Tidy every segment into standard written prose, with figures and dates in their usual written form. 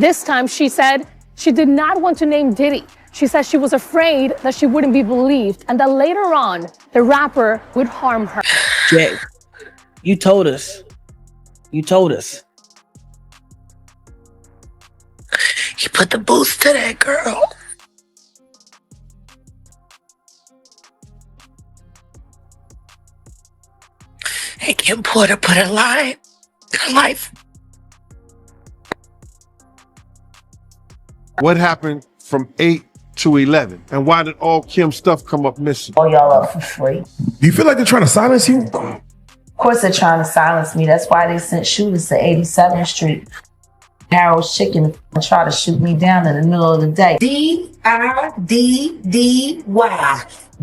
This time, she said she did not want to name Diddy. She said she was afraid that she wouldn't be believed and that later on, the rapper would harm her. Jay, you told us. You told us. You put the boost to that girl. And Kim Porter put her life. What happened from 8 to 11? And why did all Kim's stuff come up missing? All y'all up for free. Do you feel like they're trying to silence you? Of course they're trying to silence me. That's why they sent shooters to 87th Street. Harold's Chicken and try to shoot me down in the middle of the day. D-I-D-D-Y.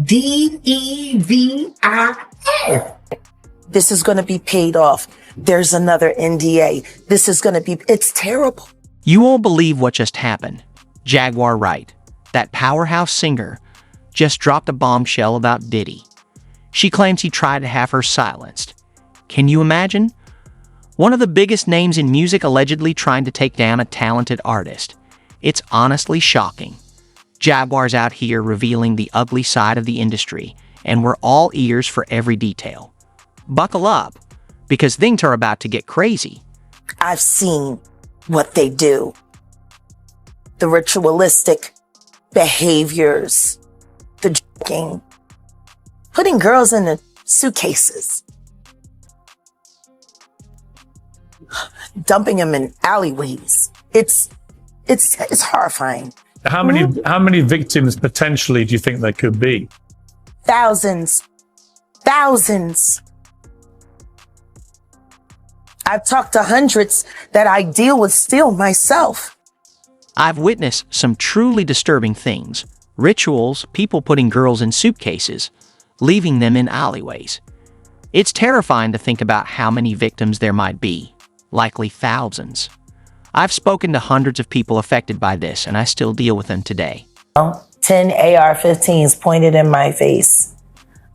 D-E-V-I-S. This is going to be paid off. There's another NDA. It's terrible. You won't believe what just happened. Jaguar Wright, that powerhouse singer, just dropped a bombshell about Diddy. She claims he tried to have her silenced. Can you imagine? One of the biggest names in music allegedly trying to take down a talented artist. It's honestly shocking. Jaguar's out here revealing the ugly side of the industry, and we're all ears for every detail. Buckle up, because things are about to get crazy. I've seen what they do. The ritualistic behaviors, the drinking, putting girls in the suitcases, dumping them in alleyways. It's horrifying. How many victims potentially do you think there could be? Thousands. I've talked to hundreds that I deal with still myself. I've witnessed some truly disturbing things. Rituals, people putting girls in suitcases, leaving them in alleyways. It's terrifying to think about how many victims there might be. Likely thousands. I've spoken to hundreds of people affected by this, and I still deal with them today. 10 AR-15s pointed in my face.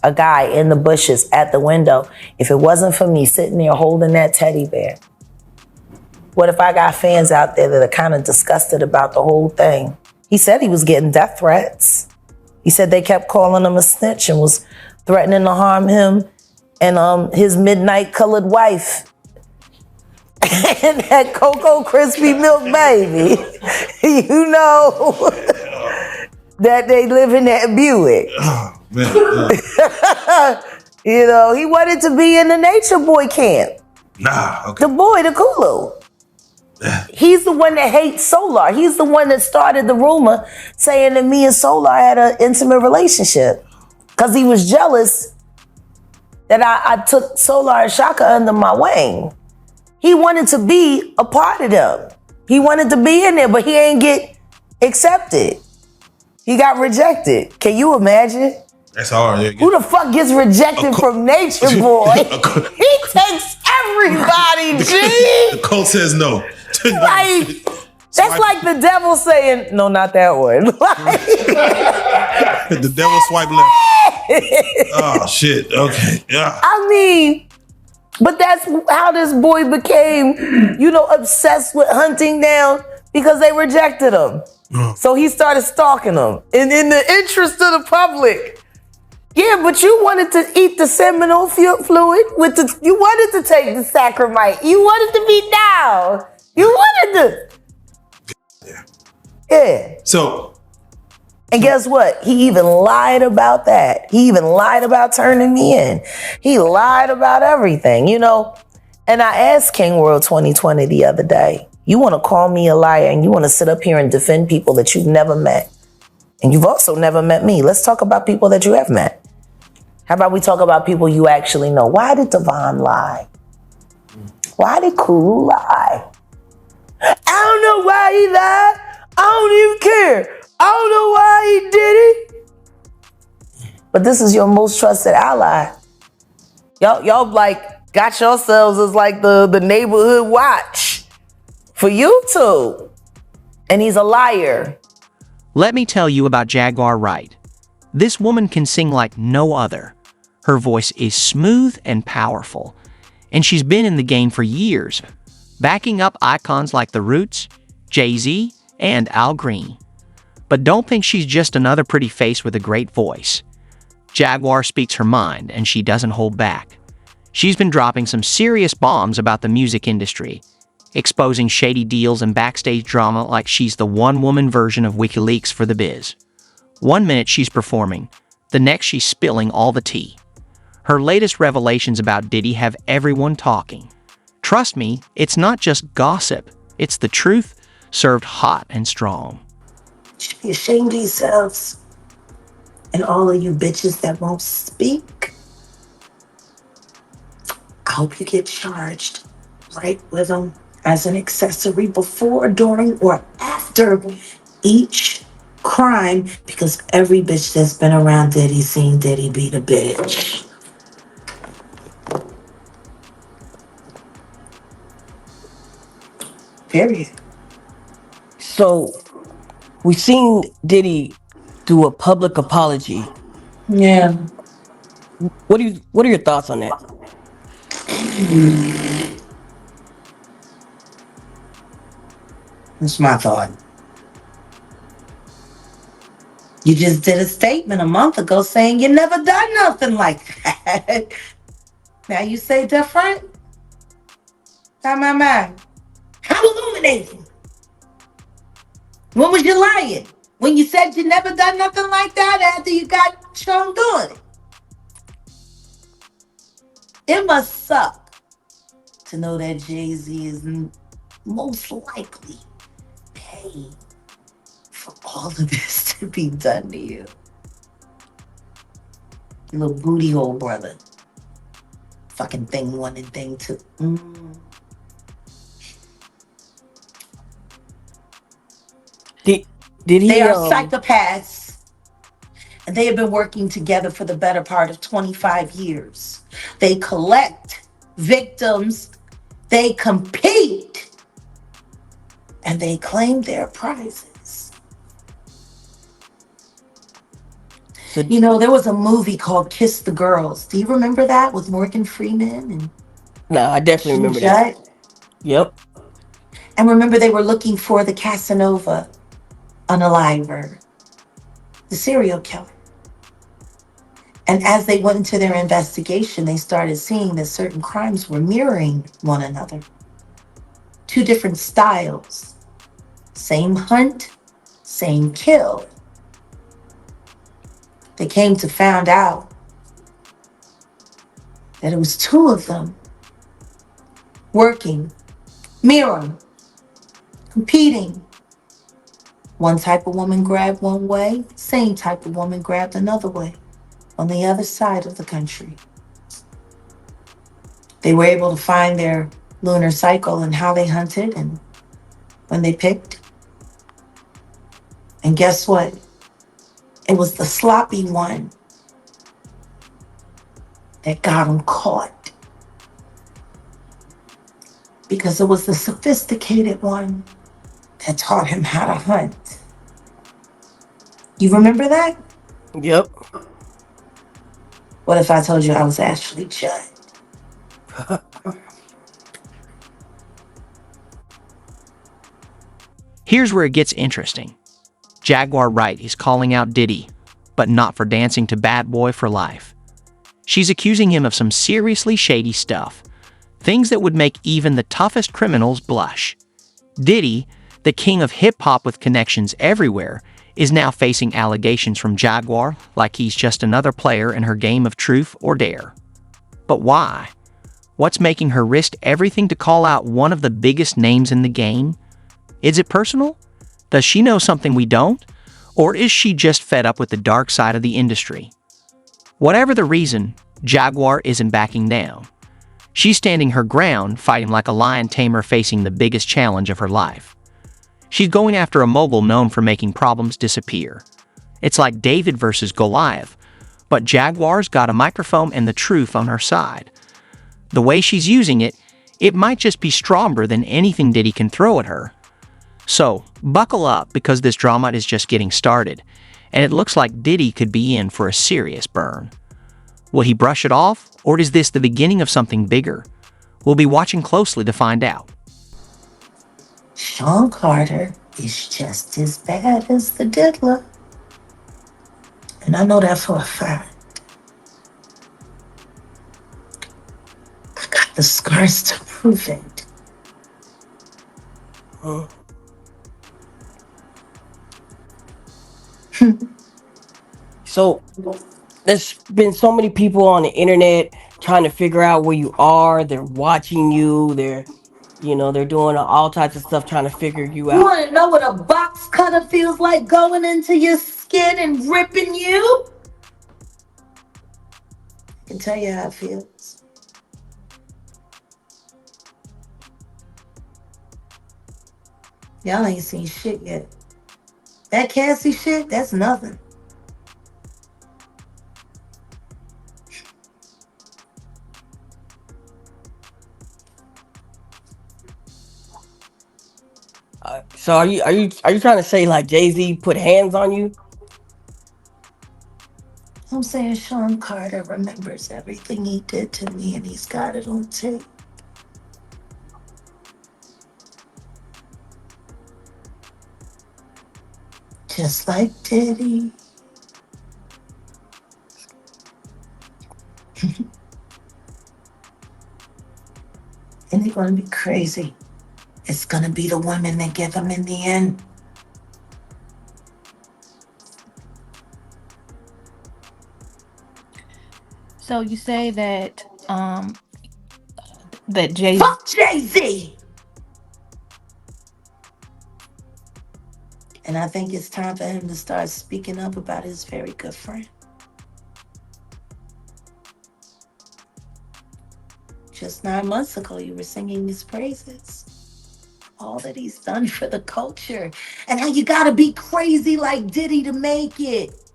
A guy in the bushes at the window. If it wasn't for me sitting there holding that teddy bear, what if I got fans out there that are kind of disgusted about the whole thing? He said he was getting death threats. He said they kept calling him a snitch and was threatening to harm him and his midnight colored wife. And that Cocoa Krispy Milk baby. You know that they live in that Buick. Oh, man. You know, he wanted to be in the Nature Boy camp. Nah, okay. The boy, the Kulu. He's the one that hates Solar. He's the one that started the rumor saying that me and Solar had an intimate relationship. Because he was jealous that I took Solar and Shaka under my wing. He wanted to be a part of them. He wanted to be in there, but he ain't get accepted. He got rejected. Can you imagine? That's hard. Yeah. Who the fuck gets rejected from Nature Boy? He takes everybody, G. The cult says no. Like, that's like the devil saying, no, not that one. The devil swipe left. Oh, shit. Okay. Yeah. I mean, but that's how this boy became, obsessed with hunting down because they rejected him. So he started stalking them in the interest of the public. Yeah, but you wanted to eat the seminal fluid you wanted to take the sacramite. You wanted to be down. You wanted to. Yeah. So. And guess what? He even lied about that. He even lied about turning me in. He lied about everything, And I asked King World 2020 the other day, you want to call me a liar and you want to sit up here and defend people that you've never met. And you've also never met me. Let's talk about people that you have met. How about we talk about people you actually know? Why did Devon lie? Why did Kulu lie? I don't know why he lied. I don't even care. I don't know why he did it. But this is your most trusted ally. Y'all got yourselves as like the neighborhood watch for YouTube. And he's a liar. Let me tell you about Jaguar Wright. This woman can sing like no other. Her voice is smooth and powerful, and she's been in the game for years, backing up icons like The Roots, Jay-Z, and Al Green. But don't think she's just another pretty face with a great voice. Jaguar speaks her mind, and she doesn't hold back. She's been dropping some serious bombs about the music industry, exposing shady deals and backstage drama like she's the one-woman version of WikiLeaks for the biz. One minute she's performing, the next she's spilling all the tea. Her latest revelations about Diddy have everyone talking. Trust me, it's not just gossip, it's the truth served hot and strong. You should be ashamed of yourselves. And all of you bitches that won't speak, I hope you get charged right with them as an accessory before, during, or after each crime, because every bitch that's been around Diddy seen Diddy beat a bitch. Period. So, we've seen Diddy do a public apology. Yeah. What are your thoughts on that? That's my thought. You just did a statement a month ago saying you never done nothing like that. Now you say different? My. How illuminating. When was you lying? When you said you never done nothing like that after you got shown doing it? It must suck to know that Jay-Z is most likely paid for all of this to be done to you. Little booty hole brother. Fucking thing one and thing two. Did he? They are psychopaths. And they have been working together for the better part of 25 years. They collect victims. They compete. And they claim their prizes. You know, there was a movie called Kiss the Girls. Do you remember that with Morgan Freeman? And No, I definitely remember that. Yep. And remember, they were looking for the Casanova unaliver, the serial killer. And as they went into their investigation, they started seeing that certain crimes were mirroring one another. Two different styles. Same hunt, same kill. They came to find out that it was two of them working, mirroring, competing. One type of woman grabbed one way, same type of woman grabbed another way on the other side of the country. They were able to find their lunar cycle and how they hunted and when they picked. And guess what? It was the sloppy one that got him caught. Because it was the sophisticated one that taught him how to hunt. You remember that? Yep. What if I told you I was Ashley Judd? Here's where it gets interesting. Jaguar Wright is calling out Diddy, but not for dancing to Bad Boy for Life. She's accusing him of some seriously shady stuff, things that would make even the toughest criminals blush. Diddy, the king of hip-hop with connections everywhere, is now facing allegations from Jaguar like he's just another player in her game of truth or dare. But why? What's making her risk everything to call out one of the biggest names in the game? Is it personal? Does she know something we don't? Or is she just fed up with the dark side of the industry? Whatever the reason, Jaguar isn't backing down. She's standing her ground, fighting like a lion tamer facing the biggest challenge of her life. She's going after a mogul known for making problems disappear. It's like David versus Goliath, but Jaguar's got a microphone and the truth on her side. The way she's using it, it might just be stronger than anything Diddy can throw at her. So, buckle up because this drama is just getting started, and it looks like Diddy could be in for a serious burn. Will he brush it off, or is this the beginning of something bigger? We'll be watching closely to find out. Sean Carter is just as bad as the diddler. And I know that for a fact. I got the scars to prove it. So there's been so many people on the internet trying to figure out where you are. They're watching you. They're doing all types of stuff trying to figure you You out. want to know what a box cutter feels like going into your skin and ripping you? I can tell you how it feels. Y'all ain't seen shit yet. That Cassie shit, that's nothing. So are you trying to say like Jay-Z put hands on you? I'm saying Sean Carter remembers everything he did to me and he's got it on tape. Just like Diddy. And they're going to be crazy. It's going to be the women that give him in the end. So you say that that Jay Fuck Jay-Z! And I think it's time for him to start speaking up about his very good friend. Just 9 months ago, you were singing his praises. All that he's done for the culture. And how you gotta be crazy like Diddy to make it.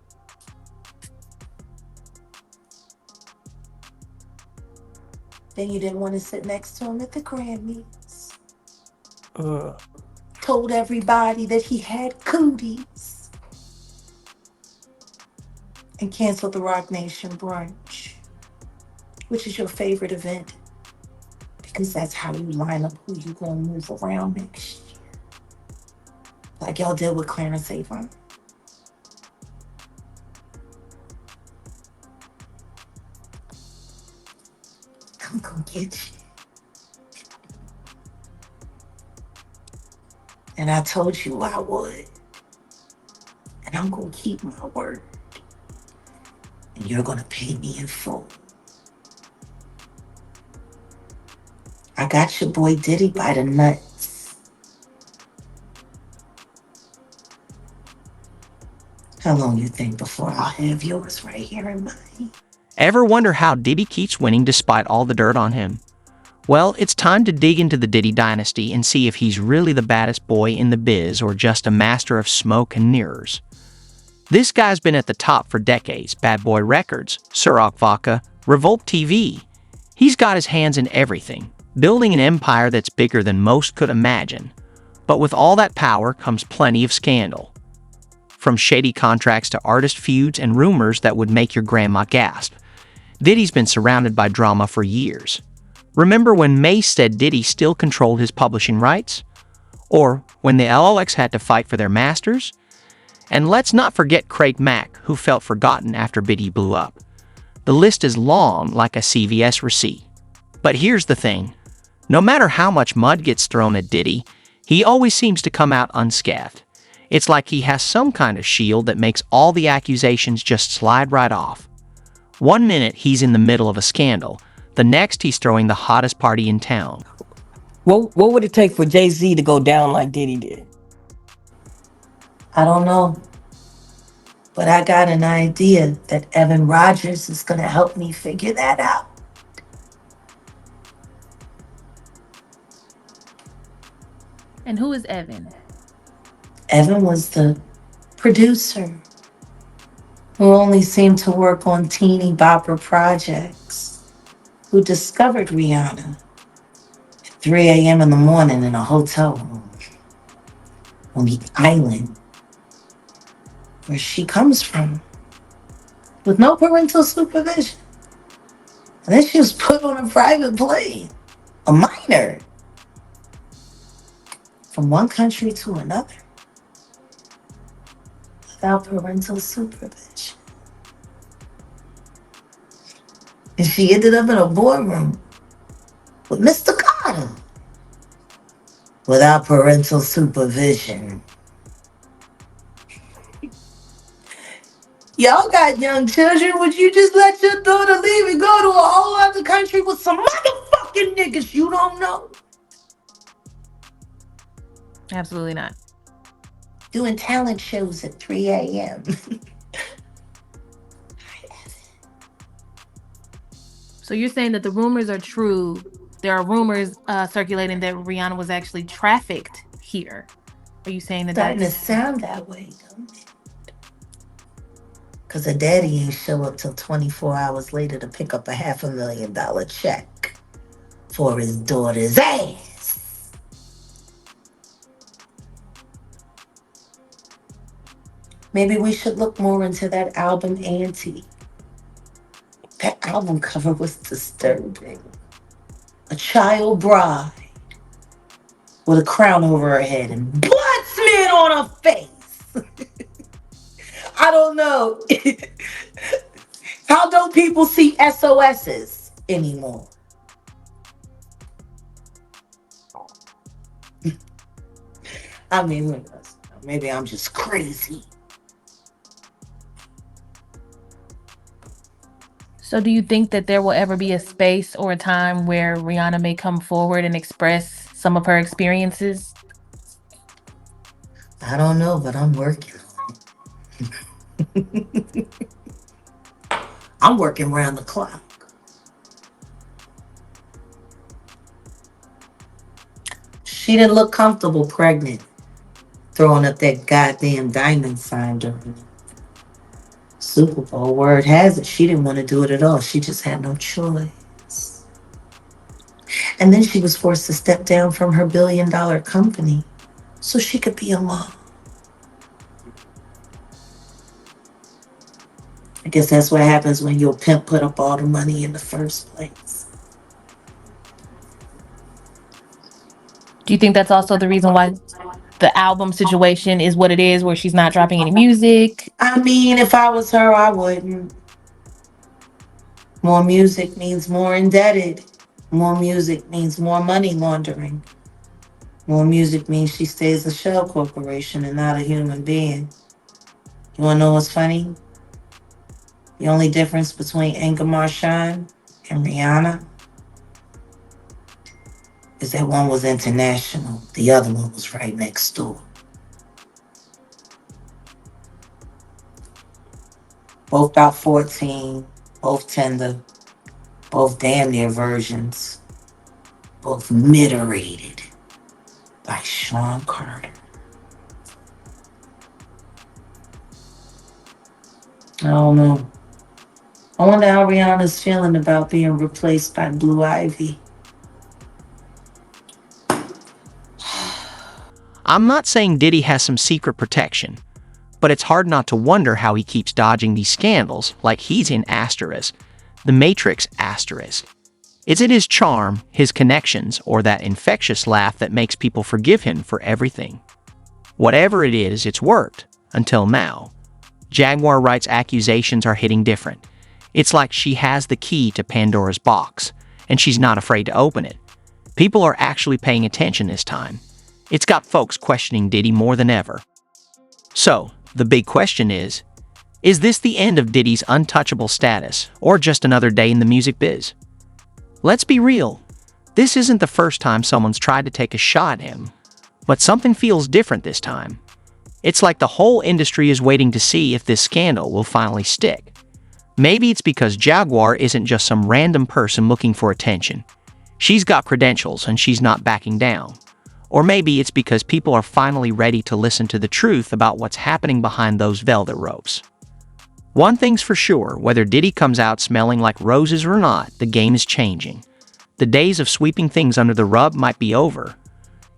Then you didn't want to sit next to him at the Grammys. Told everybody that he had cooties. And canceled the Rock Nation brunch, which is your favorite event. Because that's how you line up who you gonna move around next year. Like y'all did with Clarence Avon. I'm gonna get you. And I told you I would. And I'm gonna keep my word. And you're gonna pay me in full. I got your boy Diddy by the nuts. How long you think before I'll have yours right here in mine? Ever wonder how Diddy keeps winning despite all the dirt on him? Well, it's time to dig into the Diddy dynasty and see if he's really the baddest boy in the biz or just a master of smoke and mirrors. This guy's been at the top for decades: Bad Boy Records, Ciroc Vodka, Revolt TV. He's got his hands in everything, building an empire that's bigger than most could imagine. But with all that power comes plenty of scandal. From shady contracts to artist feuds and rumors that would make your grandma gasp, Diddy's been surrounded by drama for years. Remember when Mace said Diddy still controlled his publishing rights? Or when the LLX had to fight for their masters? And let's not forget Craig Mack, who felt forgotten after Diddy blew up. The list is long, like a CVS receipt. But here's the thing. No matter how much mud gets thrown at Diddy, he always seems to come out unscathed. It's like he has some kind of shield that makes all the accusations just slide right off. One minute he's in the middle of a scandal, the next he's throwing the hottest party in town. What would it take for Jay-Z to go down like Diddy did? I don't know. But I got an idea that Evan Rogers is gonna help me figure that out. And who is Evan? Evan was the producer who only seemed to work on teeny bopper projects, who discovered Rihanna at 3 a.m. in the morning in a hotel room on the island where she comes from, with no parental supervision. And then she was put on a private plane, a minor, from one country to another without parental supervision. And she ended up in a boardroom with Mr. Carter without parental supervision. Y'all got young children. Would you just let your daughter leave and go to a whole other country with some motherfucking niggas you don't know? Absolutely not. Doing talent shows at 3 a.m. So you're saying that the rumors are true. There are rumors circulating that Rihanna was actually trafficked here. Are you saying that Starting to that's... sound that way, don't it? Because her daddy ain't show up till 24 hours later to pick up a $500,000 check for his daughter's ass. Maybe we should look more into that album, Auntie. That album cover was disturbing. A child bride with a crown over her head and blood smeared on her face. I don't know. How don't people see SOSs anymore? I mean, who knows? Maybe I'm just crazy. So do you think that there will ever be a space or a time where Rihanna may come forward and express some of her experiences? I don't know, but I'm working on it. I'm working around the clock. She didn't look comfortable pregnant, throwing up that goddamn diamond sign during the Super Bowl. Word has it, she didn't want to do it at all. She just had no choice. And then she was forced to step down from her billion-dollar company so she could be a mom. I guess that's what happens when your pimp put up all the money in the first place. Do you think that's also the reason why the album situation is what it is, where she's not dropping any music? I mean, if I was her, I wouldn't. More music means more indebted. More music means more money laundering. More music means she stays a shell corporation and not a human being. You wanna know what's funny? The only difference between Inga Marchand and Rihanna is that one was international, the other one was right next door. Both about 14, both tender, both damn near versions, both mid-rated by Sean Carter. I don't know. I wonder how Rihanna's feeling about being replaced by Blue Ivy. I'm not saying Diddy has some secret protection, but it's hard not to wonder how he keeps dodging these scandals like he's in Asterisk, the Matrix Asterisk. Is it his charm, his connections, or that infectious laugh that makes people forgive him for everything? Whatever it is, it's worked, until now. Jaguar Wright's accusations are hitting different. It's like she has the key to Pandora's box, and she's not afraid to open it. People are actually paying attention this time. It's got folks questioning Diddy more than ever. So, the big question is this the end of Diddy's untouchable status, or just another day in the music biz? Let's be real. This isn't the first time someone's tried to take a shot at him, but something feels different this time. It's like the whole industry is waiting to see if this scandal will finally stick. Maybe it's because Jaguar isn't just some random person looking for attention. She's got credentials and she's not backing down. Or maybe it's because people are finally ready to listen to the truth about what's happening behind those velvet ropes. One thing's for sure, whether Diddy comes out smelling like roses or not, the game is changing. The days of sweeping things under the rug might be over.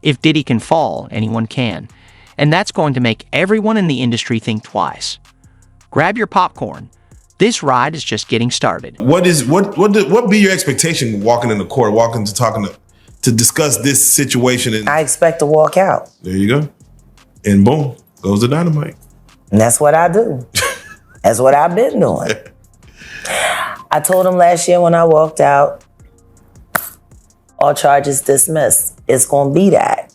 If Diddy can fall, anyone can. And that's going to make everyone in the industry think twice. Grab your popcorn. This ride is just getting started. What be your expectation walking in the court, walking to talking to to discuss this situation. And I expect to walk out. There you go. And boom, goes the dynamite. And that's what I do. That's what I've been doing. I told him last year when I walked out, all charges dismissed. It's gonna be that.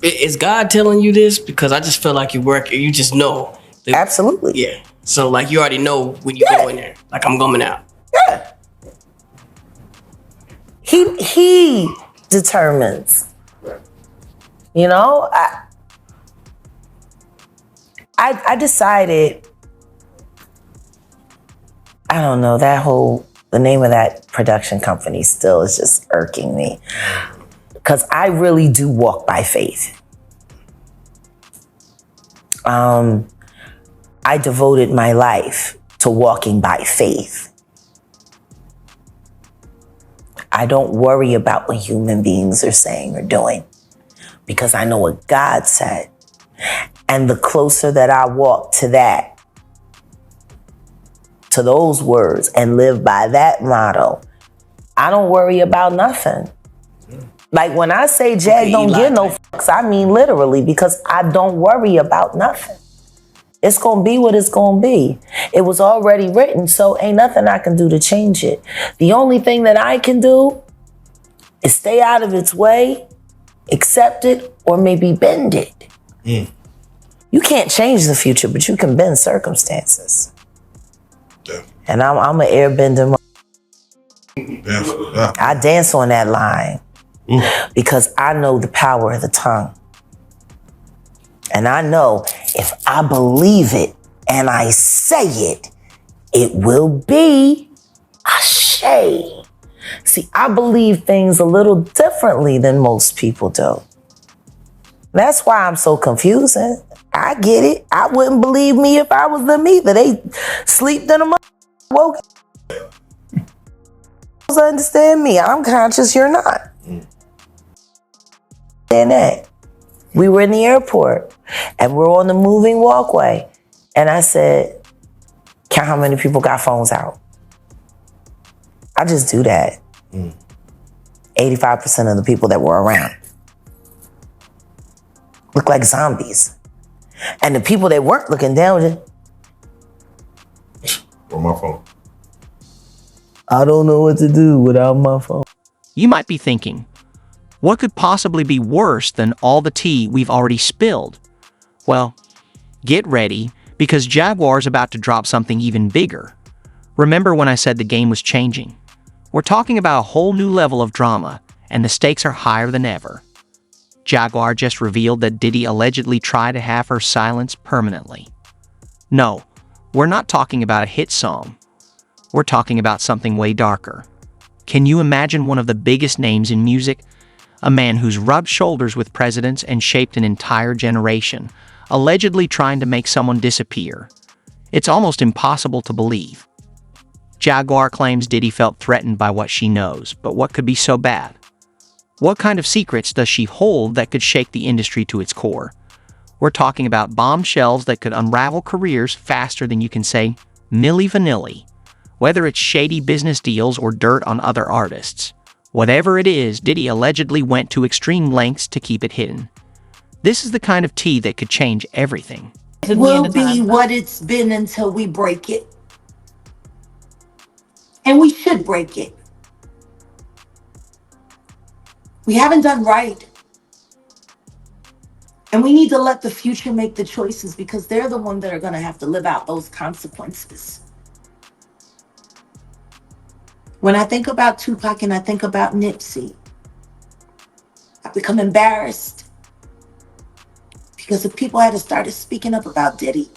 Is God telling you this? Because I just feel like you just know. Absolutely. Yeah. So like you already know when you go in there. Like I'm coming out. Yeah. He determines. You know, I decided, I don't know, the name of that production company still is just irking me. Because I really do walk by faith. I devoted my life to walking by faith. I don't worry about what human beings are saying or doing because I know what God said. And the closer that I walk to that, to those words and live by that motto, I don't worry about nothing. Like when I say Jag don't give no fucks, I mean literally, because I don't worry about nothing. It's gonna be what it's gonna be. It was already written, so ain't nothing I can do to change it. The only thing that I can do is stay out of its way, accept it, or maybe bend it. You can't change the future, but you can bend circumstances. Yeah. And I'm an airbender. I dance on that line because I know the power of the tongue. And I know if I believe it and I say it, it will be ashe. See, I believe things a little differently than most people do. That's why I'm so confusing. I get it. I wouldn't believe me if I was them either. They sleeped in a woke. Understand me. I'm conscious, you're not. And that. We were in the airport and we're on the moving walkway. And I said, count how many people got phones out. I just do that. 85% of the people that were around look like zombies. And the people that weren't looking down were just, on my phone. I don't know what to do without my phone. You might be thinking, what could possibly be worse than all the tea we've already spilled? Well, get ready, because Jaguar's about to drop something even bigger. Remember when I said the game was changing? We're talking about a whole new level of drama, and the stakes are higher than ever. Jaguar just revealed that Diddy allegedly tried to have her silenced permanently. No, we're not talking about a hit song. We're talking about something way darker. Can you imagine one of the biggest names in music? A man who's rubbed shoulders with presidents and shaped an entire generation, allegedly trying to make someone disappear. It's almost impossible to believe. Jaguar claims Diddy felt threatened by what she knows, but what could be so bad? What kind of secrets does she hold that could shake the industry to its core? We're talking about bombshells that could unravel careers faster than you can say Milli Vanilli. Whether it's shady business deals or dirt on other artists. Whatever it is, Diddy allegedly went to extreme lengths to keep it hidden. This is the kind of tea that could change everything. It will be what it's been until we break it. And we should break it. We haven't done right. And we need to let the future make the choices because they're the ones that are going to have to live out those consequences. When I think about Tupac and I think about Nipsey, I become embarrassed because if people had started speaking up about Diddy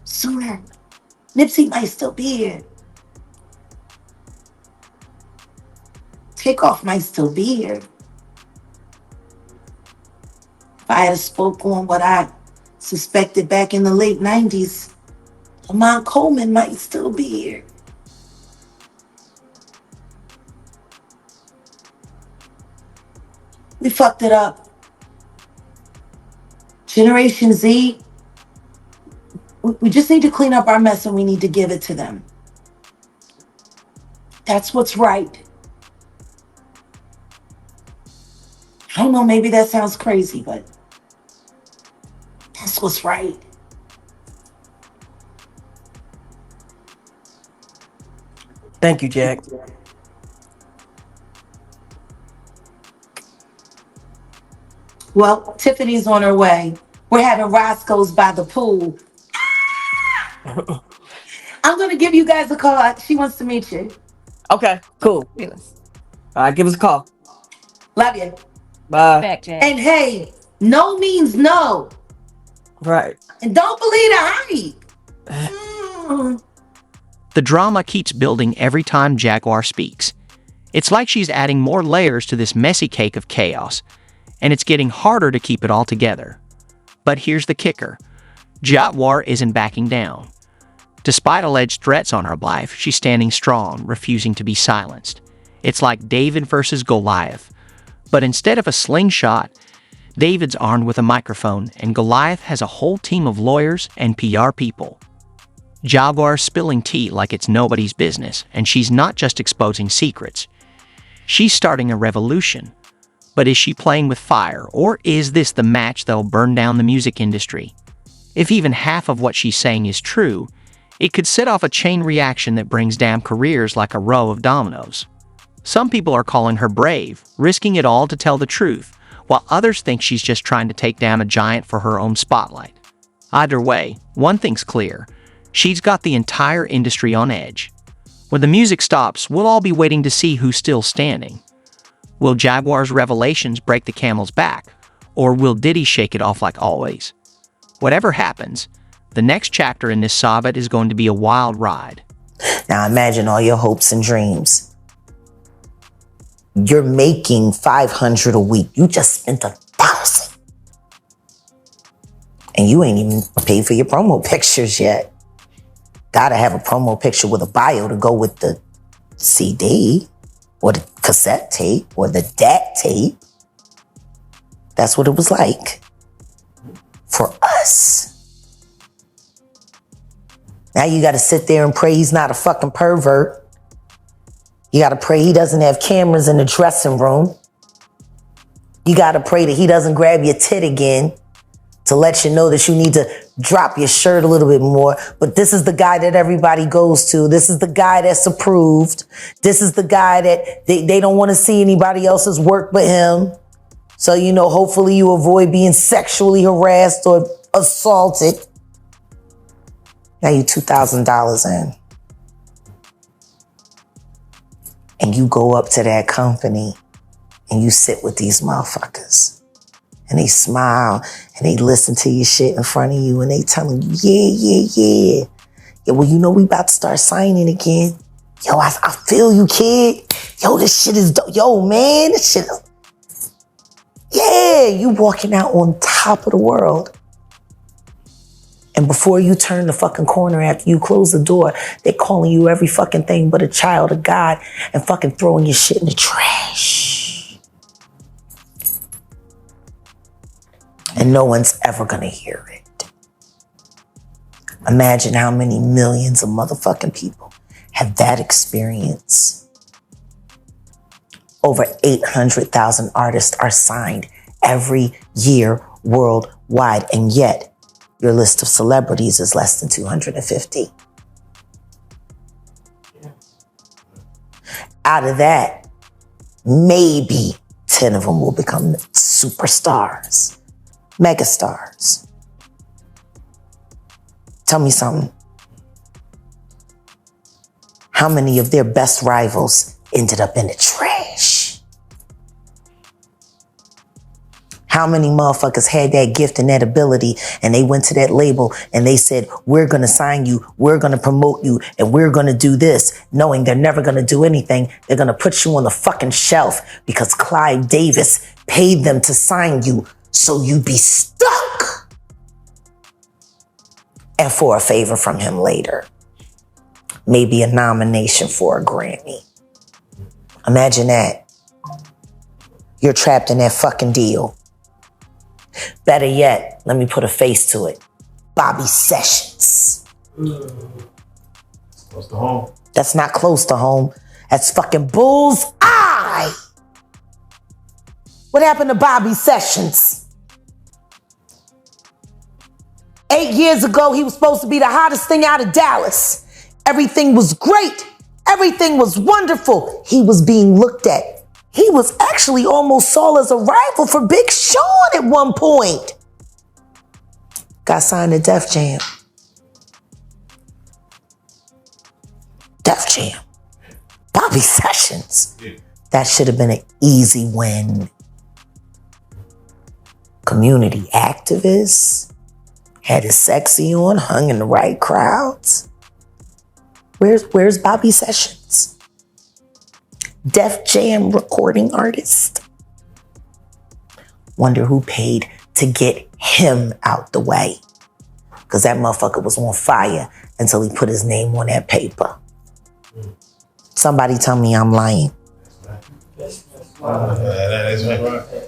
sooner, Nipsey might still be here. Takeoff might still be here. If I had spoke on what I suspected back in the late 90s, Lamont Coleman might still be here. We fucked it up. Generation Z, we just need to clean up our mess and we need to give it to them. That's what's right. don't know, maybe that sounds crazy, but that's what's right. Thank you, Jack. Well, Tiffany's on her way. We're having Roscoe's by the pool. I'm going to give you guys a call. She wants to meet you. Okay, cool. All right, give us a call. Love you. Bye. Back, Jack. And hey, no means no. Right. And don't believe the hype. The drama keeps building every time Jaguar speaks. It's like she's adding more layers to this messy cake of chaos, and it's getting harder to keep it all together. But here's the kicker. Jaguar isn't backing down. Despite alleged threats on her life, she's standing strong, refusing to be silenced. It's like David versus Goliath. But instead of a slingshot, David's armed with a microphone, and Goliath has a whole team of lawyers and PR people. Jaguar's spilling tea like it's nobody's business, and she's not just exposing secrets. She's starting a revolution. But is she playing with fire, or is this the match that'll burn down the music industry? If even half of what she's saying is true, it could set off a chain reaction that brings down careers like a row of dominoes. Some people are calling her brave, risking it all to tell the truth, while others think she's just trying to take down a giant for her own spotlight. Either way, one thing's clear. She's got the entire industry on edge. When the music stops, we'll all be waiting to see who's still standing. Will Jaguar's revelations break the camel's back, or will Diddy shake it off like always? Whatever happens, the next chapter in this saga is going to be a wild ride. Now imagine all your hopes and dreams. You're making $500 a week. You just spent $1,000. And you ain't even paid for your promo pictures yet. Gotta have a promo picture with a bio to go with the CD or the cassette tape or the DAT tape. That's what it was like for us. Now you gotta sit there and pray he's not a fucking pervert. You gotta pray he doesn't have cameras in the dressing room. You gotta pray that he doesn't grab your tit again to let you know that you need to drop your shirt a little bit more. But this is the guy that everybody goes to. This is the guy that's approved. This is the guy that they don't want to see anybody else's work but him. So, hopefully you avoid being sexually harassed or assaulted. Now you $2,000 in. And you go up to that company and you sit with these motherfuckers. And they smile and they listen to your shit in front of you and they telling you, yeah. Yeah, well, we about to start signing again. Yo, I feel you, kid. Yo, this shit is dope. Yo, man, this shit is... Yeah, you walking out on top of the world. And before you turn the fucking corner after you close the door, they're calling you every fucking thing but a child of God and fucking throwing your shit in the trash. And no one's ever gonna hear it. Imagine how many millions of motherfucking people have that experience. Over 800,000 artists are signed every year worldwide, and yet your list of celebrities is less than 250. Out of that, maybe 10 of them will become superstars. Megastars. Tell me something. How many of their best rivals ended up in the trash? How many motherfuckers had that gift and that ability and they went to that label and they said, we're going to sign you, we're going to promote you, and we're going to do this, knowing they're never going to do anything. They're going to put you on the fucking shelf because Clive Davis paid them to sign you. So you be stuck. And for a favor from him later. Maybe a nomination for a Grammy. Imagine that. You're trapped in that fucking deal. Better yet, let me put a face to it. Bobby Sessions. Close to home. That's not close to home. That's fucking bull's eye. What happened to Bobby Sessions? 8 years ago, he was supposed to be the hottest thing out of Dallas. Everything was great. Everything was wonderful. He was being looked at. He was actually almost saw as a rival for Big Sean at one point. Got signed to Def Jam. Def Jam. Bobby Sessions. That should have been an easy win. Community activist. Had his sexy on, hung in the right crowds. Where's Bobby Sessions? Def Jam recording artist. Wonder who paid to get him out the way. Because that motherfucker was on fire until he put his name on that paper. Somebody tell me I'm lying. That is right.